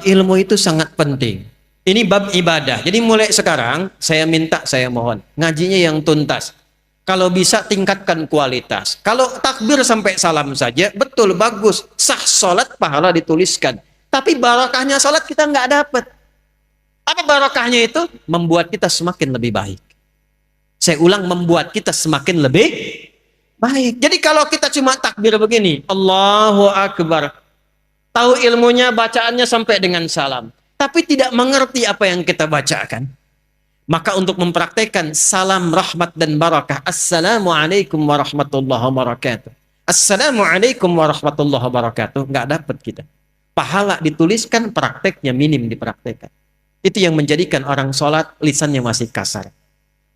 ilmu itu sangat penting. Ini bab ibadah. Jadi mulai sekarang saya minta, saya mohon ngajinya yang tuntas. Kalau bisa tingkatkan kualitas. Kalau takbir sampai salam saja, betul, bagus. Sah sholat, pahala dituliskan. Tapi barakahnya sholat kita nggak dapat. Apa barakahnya itu? Membuat kita semakin lebih baik. Saya ulang, membuat kita semakin lebih baik. Jadi kalau kita cuma takbir begini, Allahu Akbar. Tahu ilmunya, bacaannya sampai dengan salam. Tapi tidak mengerti apa yang kita bacakan. Maka untuk mempraktekkan salam rahmat dan barakah, Assalamualaikum warahmatullahi wabarakatuh. Assalamualaikum warahmatullahi wabarakatuh. Nggak dapat kita. Pahala dituliskan, prakteknya minim dipraktekkan. Itu yang menjadikan orang sholat lisannya masih kasar.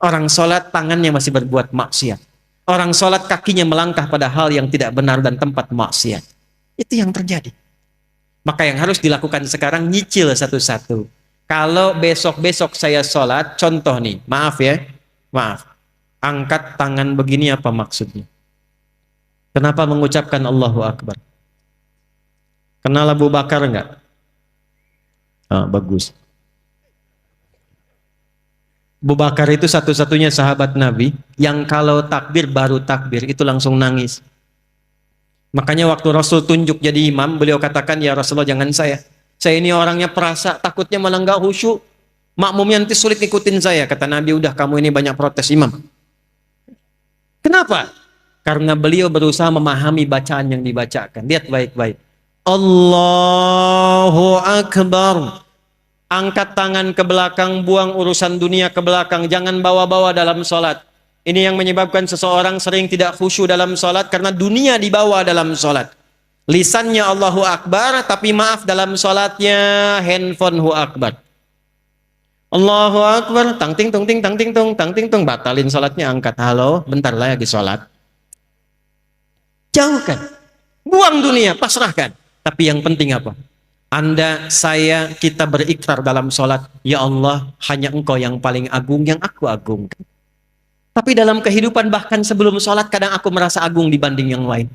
Orang sholat tangannya masih berbuat maksiat. Orang sholat kakinya melangkah pada hal yang tidak benar dan tempat maksiat. Itu yang terjadi. Maka yang harus dilakukan sekarang, nyicil satu-satu. Kalau besok-besok saya sholat, contoh nih, maaf ya, maaf. Angkat tangan begini apa maksudnya? Kenapa mengucapkan Allahu Akbar? Kenal Abu Bakar enggak? Ah, bagus. Abu Bakar itu satu-satunya sahabat Nabi yang kalau takbir, baru takbir, itu langsung nangis. Makanya waktu Rasul tunjuk jadi imam, beliau katakan, ya Rasulullah jangan saya. Saya ini orangnya perasa, takutnya malah nggak khusyuk. Makmumnya nanti sulit ikutin saya. Kata Nabi, udah kamu ini banyak protes imam. Kenapa? Karena beliau berusaha memahami bacaan yang dibacakan. Lihat baik-baik. Allahu Akbar. Angkat tangan ke belakang, buang urusan dunia ke belakang. Jangan bawa-bawa dalam sholat. Ini yang menyebabkan seseorang sering tidak khusyuk dalam sholat karena dunia dibawa dalam sholat. Lisannya Allahu Akbar, tapi maaf dalam sholatnya handphone Hu Akbar. Allahu Akbar, tang ting tung ting tang ting tung tang ting tung, batalin sholatnya, angkat, halo, bentar lagi sholat. Jauhkan, buang dunia, pasrahkan. Tapi yang penting apa? Anda, saya, kita berikrar dalam sholat, ya Allah, hanya Engkau yang paling agung, yang aku agungkan. Tapi dalam kehidupan bahkan sebelum sholat, kadang aku merasa agung dibanding yang lain.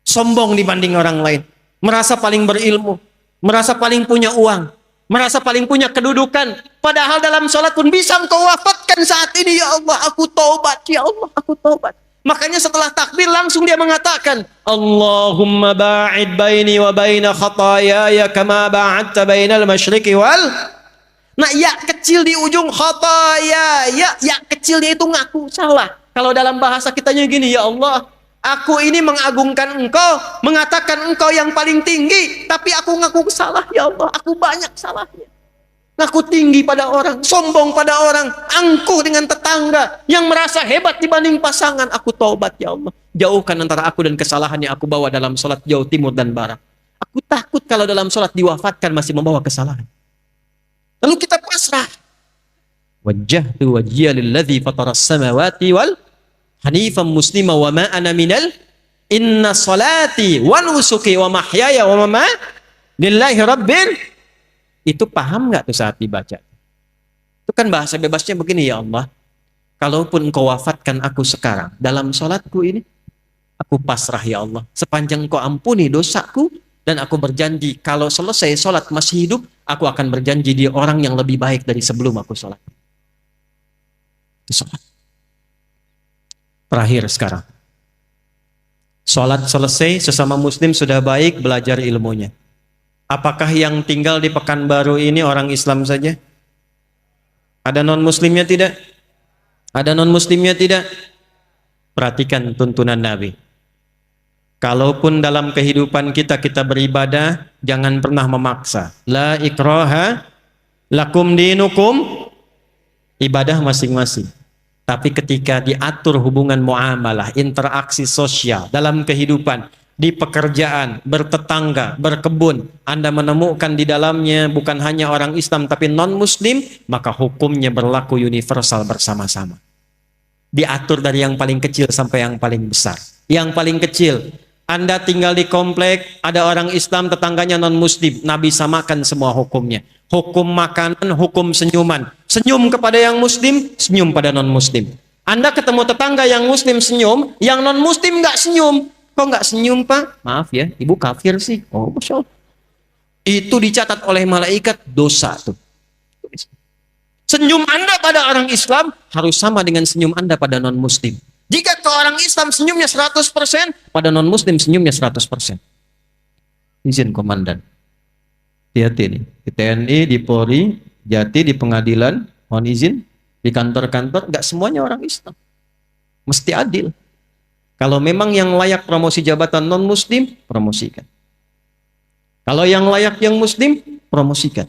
Sombong dibanding orang lain, merasa paling berilmu, merasa paling punya uang, merasa paling punya kedudukan. Padahal dalam sholat pun bisa Engkau wafatkan saat ini, ya Allah, aku taubat, ya Allah, aku taubat. Makanya setelah takbir langsung dia mengatakan, Allahumma ba'id baini wa baina khatayaya kama ba'adta bainal masyriqi wal. Nah, ya kecil di ujung khataya, ya kecilnya itu ngaku salah. Kalau dalam bahasa kitanya gini, ya Allah, aku ini mengagungkan Engkau, mengatakan Engkau yang paling tinggi, tapi aku ngaku salah, ya Allah, aku banyak salahnya. Ngaku tinggi pada orang, sombong pada orang, angkuh dengan tetangga, yang merasa hebat dibanding pasangan. Aku taubat, ya Allah. Jauhkan antara aku dan kesalahan yang aku bawa dalam sholat jauh timur dan barat. Aku takut kalau dalam sholat diwafatkan masih membawa kesalahan. Lalu kita pasrah. Wajjahtu wajhiya lilladzi fataras samawati wal hanifan muslima wa ma ana minal inna salati wa nusuki wa mahyaya wa mamati lillahi rabbil. Itu paham nggak tuh saat dibaca? Itu kan bahasa bebasnya begini, ya Allah, kalaupun Engkau wafatkan aku sekarang dalam sholatku ini, aku pasrah, ya Allah, sepanjang Engkau ampuni dosaku, dan aku berjanji kalau selesai sholat masih hidup, aku akan berjanji dia orang yang lebih baik dari sebelum aku sholat. Itu sholat. Terakhir sekarang, sholat selesai, sesama muslim sudah baik, belajar ilmunya. Apakah yang tinggal di Pekanbaru ini orang Islam saja? Ada non-muslimnya tidak? Ada non-muslimnya tidak? Perhatikan tuntunan Nabi. Kalaupun dalam kehidupan kita beribadah, jangan pernah memaksa. La ikraha lakum dinukum, ibadah masing-masing. Tapi ketika diatur hubungan muamalah, interaksi sosial dalam kehidupan, di pekerjaan, bertetangga, berkebun, Anda menemukan di dalamnya bukan hanya orang Islam tapi non-muslim, maka hukumnya berlaku universal bersama-sama. Diatur dari yang paling kecil sampai yang paling besar. Yang paling kecil, Anda tinggal di komplek, ada orang Islam, tetangganya non-muslim, Nabi samakan semua hukumnya. Hukum makanan, hukum senyuman. Senyum kepada yang muslim, senyum pada non-muslim. Anda ketemu tetangga yang muslim senyum, yang non-muslim nggak senyum. Kok nggak senyum, Pak? Maaf ya, ibu kafir sih. Oh, Masya Allah. Itu dicatat oleh malaikat dosa tuh. Senyum Anda pada orang Islam harus sama dengan senyum Anda pada non-muslim. Jika ke orang Islam senyumnya 100%, pada non-muslim senyumnya 100%. Izin komandan. Hati-hati nih. Di TNI, di Polri, Jati, di pengadilan, mohon izin, di kantor-kantor, nggak semuanya orang Islam. Mesti adil. Kalau memang yang layak promosi jabatan non-muslim, promosikan. Kalau yang layak yang muslim, promosikan.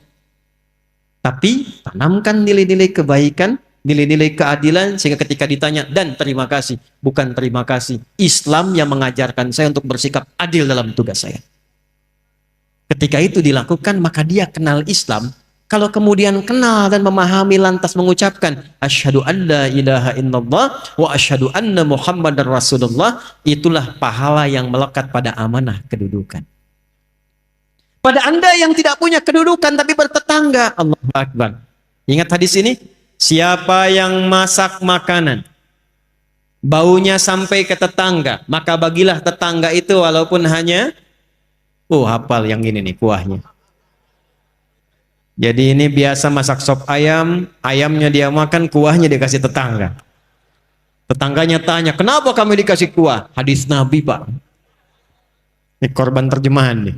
Tapi tanamkan nilai-nilai kebaikan, nilai-nilai keadilan, sehingga ketika ditanya, dan terima kasih, bukan terima kasih. Islam yang mengajarkan saya untuk bersikap adil dalam tugas saya. Ketika itu dilakukan, maka dia kenal Islam. Kalau kemudian kenal dan memahami lantas mengucapkan asyhadu an la ilaha illallah wa asyhadu anna muhammadar rasulullah, itulah pahala yang melekat pada amanah kedudukan. Pada Anda yang tidak punya kedudukan tapi bertetangga, Allahu Akbar. Ingat hadis ini, siapa yang masak makanan baunya sampai ke tetangga, maka bagilah tetangga itu walaupun hanya hafal yang ini nih kuahnya. Jadi ini biasa masak sop ayam, ayamnya dia makan, kuahnya dikasih tetangga. Tetangganya tanya, kenapa kami dikasih kuah? Hadis Nabi, Pak. Ini korban terjemahan nih.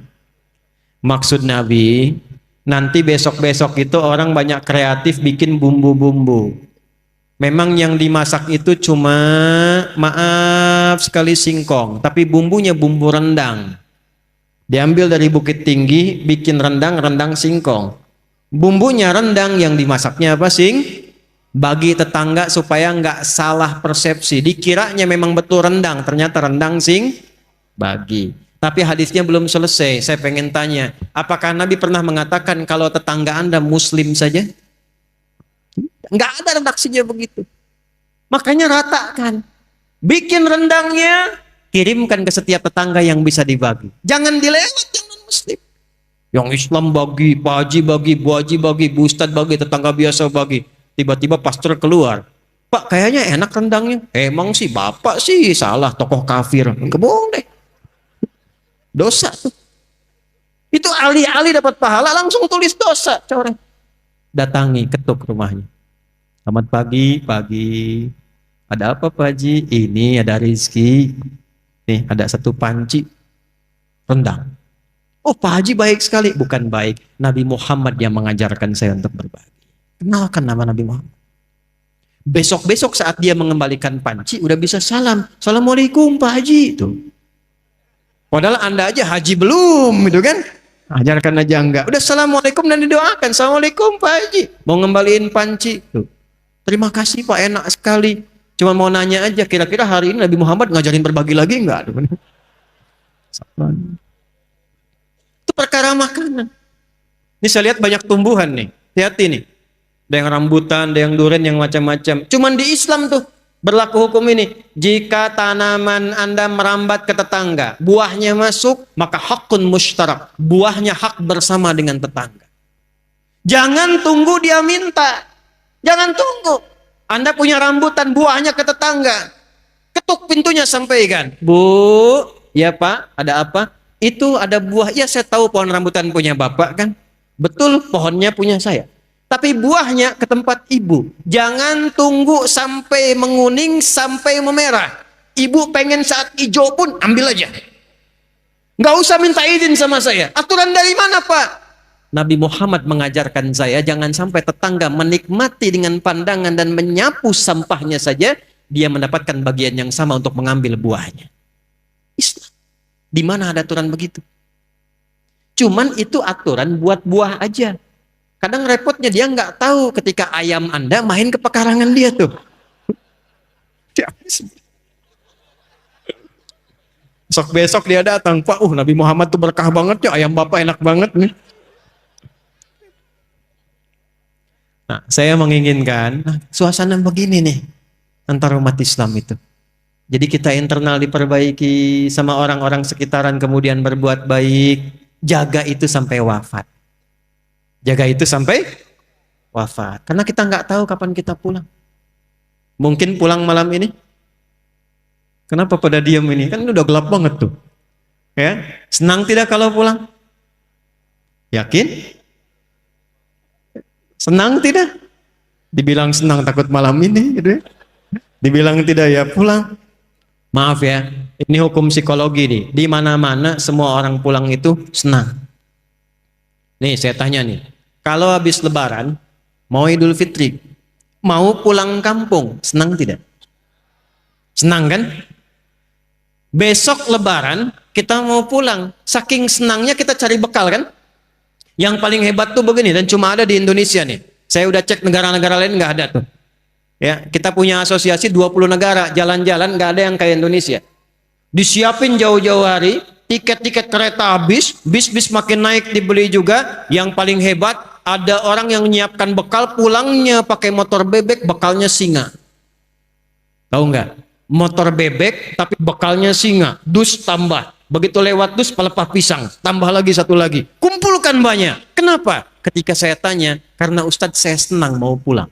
Maksud Nabi, nanti besok-besok itu orang banyak kreatif bikin bumbu-bumbu. Memang yang dimasak itu cuma, maaf sekali, singkong. Tapi bumbunya bumbu rendang. Diambil dari Bukit Tinggi, bikin rendang singkong. Bumbunya rendang, yang dimasaknya apa? Bagi tetangga supaya nggak salah persepsi. Dikiranya memang betul rendang, ternyata rendang bagi. Tapi hadisnya belum selesai. Saya pengen tanya, apakah Nabi pernah mengatakan kalau tetangga Anda muslim saja? Nggak ada redaksinya begitu. Makanya ratakan. Bikin rendangnya, kirimkan ke setiap tetangga yang bisa dibagi. Jangan dilewat yang non-muslim. Yang Islam bagi, Pak Haji bagi, Bu Haji bagi, Bu Ustadz bagi, tetangga biasa bagi. Tiba-tiba pastor keluar. Pak, kayaknya enak rendangnya. Emang sih, Bapak sih salah, tokoh kafir. Enggak boleh. Dosa tuh. Itu alih-alih dapat pahala langsung tulis dosa, coreng. Datangi, ketuk rumahnya. Selamat pagi, pagi. Ada apa Pak Haji? Ini ada rezeki. Nih, ada satu panci rendang. Oh, Pak Haji baik sekali. Bukan baik. Nabi Muhammad yang mengajarkan saya untuk berbagi. Kenalkan nama Nabi Muhammad. Besok-besok saat dia mengembalikan panci, udah bisa salam. Assalamualaikum Pak Haji. Tuh. Padahal Anda aja haji belum, gitu kan? Ajarkan aja enggak. Udah assalamualaikum dan didoakan. Assalamualaikum Pak Haji. Mau ngembaliin panci. Tuh. Terima kasih Pak, enak sekali. Cuma mau nanya aja, kira-kira hari ini Nabi Muhammad ngajarin berbagi lagi enggak? Itu perkara makanan. Ini saya lihat banyak tumbuhan nih. Hati-hati nih. Ada yang rambutan, ada yang durian, yang macam-macam. Cuman di Islam tuh berlaku hukum ini. Jika tanaman Anda merambat ke tetangga, buahnya masuk, maka hakun mushtarak. Buahnya hak bersama dengan tetangga. Jangan tunggu dia minta. Jangan tunggu. Anda punya rambutan, buahnya ke tetangga. Ketuk pintunya, sampaikan. Bu, ya Pak, ada apa? Itu ada buah. Ya, saya tahu pohon rambutan punya Bapak kan. Betul, pohonnya punya saya. Tapi buahnya ke tempat ibu. Jangan tunggu sampai menguning, sampai memerah. Ibu pengen saat hijau pun ambil aja. Nggak usah minta izin sama saya. Aturan dari mana Pak? Nabi Muhammad mengajarkan saya jangan sampai tetangga menikmati dengan pandangan dan menyapu sampahnya saja, dia mendapatkan bagian yang sama untuk mengambil buahnya. Islam. Di mana ada aturan begitu? Cuman itu aturan buat buah aja. Kadang repotnya dia nggak tahu ketika ayam Anda main ke pekarangan dia tuh. Besok dia datang, Pak, Nabi Muhammad tuh berkah banget ya, ayam Bapak enak banget nih. Nah, saya menginginkan suasana begini nih antara umat Islam itu. Jadi kita internal diperbaiki sama orang-orang sekitaran, kemudian berbuat baik, jaga itu sampai wafat. Jaga itu sampai wafat. Karena kita nggak tahu kapan kita pulang. Mungkin pulang malam ini. Kenapa pada diam ini? Kan udah gelap banget tuh. Ya, senang tidak kalau pulang? Yakin? Senang tidak? Dibilang senang takut malam ini gitu ya. Dibilang tidak ya pulang. Maaf ya, ini hukum psikologi nih. Di mana-mana semua orang pulang itu senang. Nih saya tanya nih, kalau habis lebaran, mau Idul Fitri, mau pulang kampung, senang tidak? Senang kan? Besok lebaran, kita mau pulang. Saking senangnya kita cari bekal kan? Yang paling hebat tuh begini, dan cuma ada di Indonesia nih. Saya udah cek negara-negara lain nggak ada tuh. Ya, kita punya asosiasi 20 negara, jalan-jalan nggak ada yang kayak Indonesia. Disiapin jauh-jauh hari, tiket-tiket kereta habis, bis-bis makin naik dibeli juga. Yang paling hebat, ada orang yang menyiapkan bekal, pulangnya pakai motor bebek, bekalnya singa. Tahu nggak? Motor bebek tapi bekalnya singa, dus tambah. Begitu lewat dus pelepah pisang, tambah lagi satu lagi. Kumpulkan banyak. Kenapa? Ketika saya tanya, karena Ustadz saya senang mau pulang.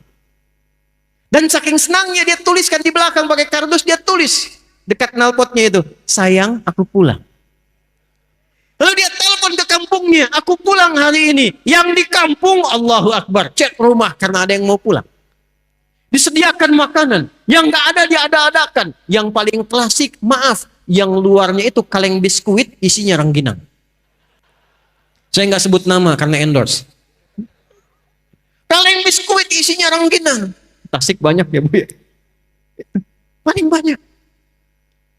Dan saking senangnya dia tuliskan di belakang pakai kardus, dia tulis dekat knalpotnya itu, sayang aku pulang. Lalu dia telepon ke kampungnya, aku pulang hari ini. Yang di kampung, Allahu Akbar, cek rumah karena ada yang mau pulang. Disediakan makanan, yang nggak ada diada-adakan. Yang paling klasik, maaf, yang luarnya itu kaleng biskuit, isinya rengginang. Saya nggak sebut nama karena endorse. Kaleng biskuit isinya rengginang. Tasik banyak ya Bu ya. Paling banyak.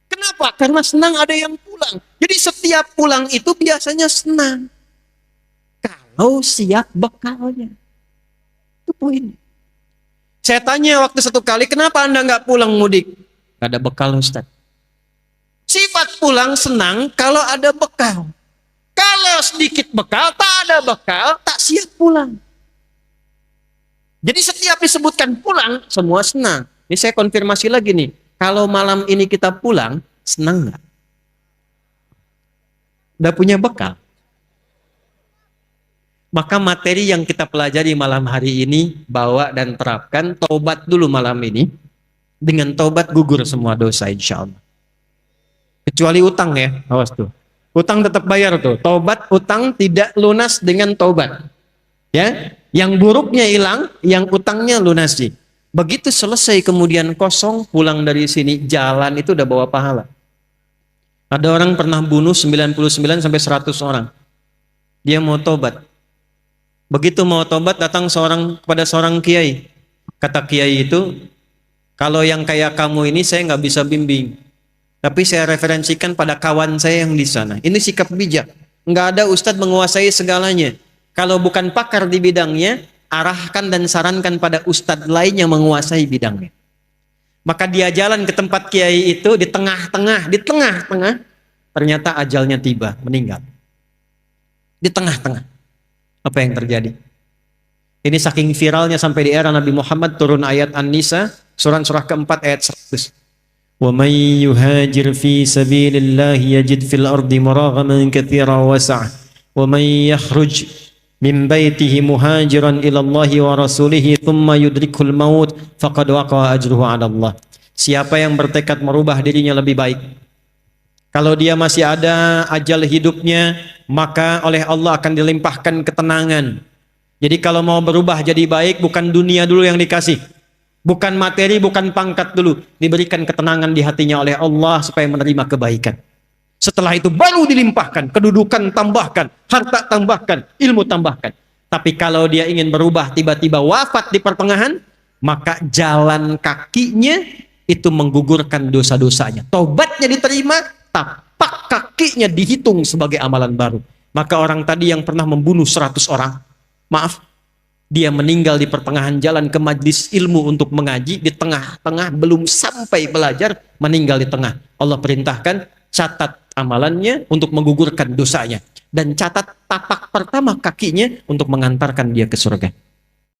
Kenapa? Karena senang ada yang pulang. Jadi setiap pulang itu biasanya senang. Kalau siap bekalnya. Itu poinnya. Saya tanya waktu satu kali, kenapa Anda nggak pulang mudik? Gak ada bekal Ustaz. Sifat pulang senang kalau ada bekal. Kalau sedikit bekal, tak ada bekal, tak siap pulang. Jadi setiap disebutkan pulang, semua senang. Ini saya konfirmasi lagi nih. Kalau malam ini kita pulang, senang nggak? Udah punya bekal? Maka materi yang kita pelajari malam hari ini, bawa dan terapkan, taubat dulu malam ini. Dengan taubat gugur semua dosa insya Allah. Kecuali utang ya, awas tuh. Utang tetap bayar tuh. Taubat, utang tidak lunas dengan taubat. Ya, yang buruknya hilang, yang utangnya lunasi. Begitu selesai kemudian kosong, pulang dari sini, jalan itu udah bawa pahala. Ada orang pernah bunuh 99 sampai 100 orang. Dia mau tobat. Begitu mau tobat datang kepada seorang kiai. Kata kiai itu, kalau yang kayak kamu ini saya nggak bisa bimbing. Tapi saya referensikan pada kawan saya yang di sana. Ini sikap bijak. Nggak ada ustadz menguasai segalanya. Kalau bukan pakar di bidangnya, arahkan dan sarankan pada ustadz lain yang menguasai bidangnya. Maka dia jalan ke tempat kiai itu di tengah-tengah, ternyata ajalnya tiba, meninggal. Di tengah-tengah. Apa yang terjadi? Ini saking viralnya sampai di era Nabi Muhammad turun ayat An-Nisa, surah keempat ayat 100. Wa may yuhajir fi sabilillah yajid fil ardi muraghaman katsiran was'a. Wa may yakhruj min baitihi muhajiran ila Allah wa rasulih thumma yudrikul maut faqad waqa'a ajruhu 'ala Allah. Siapa yang bertekad merubah dirinya lebih baik, kalau dia masih ada ajal hidupnya, maka oleh Allah akan dilimpahkan ketenangan. Jadi kalau mau berubah jadi baik, bukan dunia dulu yang dikasih, bukan materi, bukan pangkat dulu, diberikan ketenangan di hatinya oleh Allah supaya menerima kebaikan. Setelah itu baru dilimpahkan, kedudukan tambahkan, harta tambahkan, ilmu tambahkan. Tapi kalau dia ingin berubah tiba-tiba wafat di pertengahan, maka jalan kakinya itu menggugurkan dosa-dosanya. Taubatnya diterima, tapak kakinya dihitung sebagai amalan baru. Maka orang tadi yang pernah membunuh 100 orang, maaf, dia meninggal di pertengahan jalan ke majlis ilmu untuk mengaji, di tengah-tengah belum sampai belajar, meninggal di tengah. Allah perintahkan, catat amalannya untuk menggugurkan dosanya, dan catat tapak pertama kakinya untuk mengantarkan dia ke surga.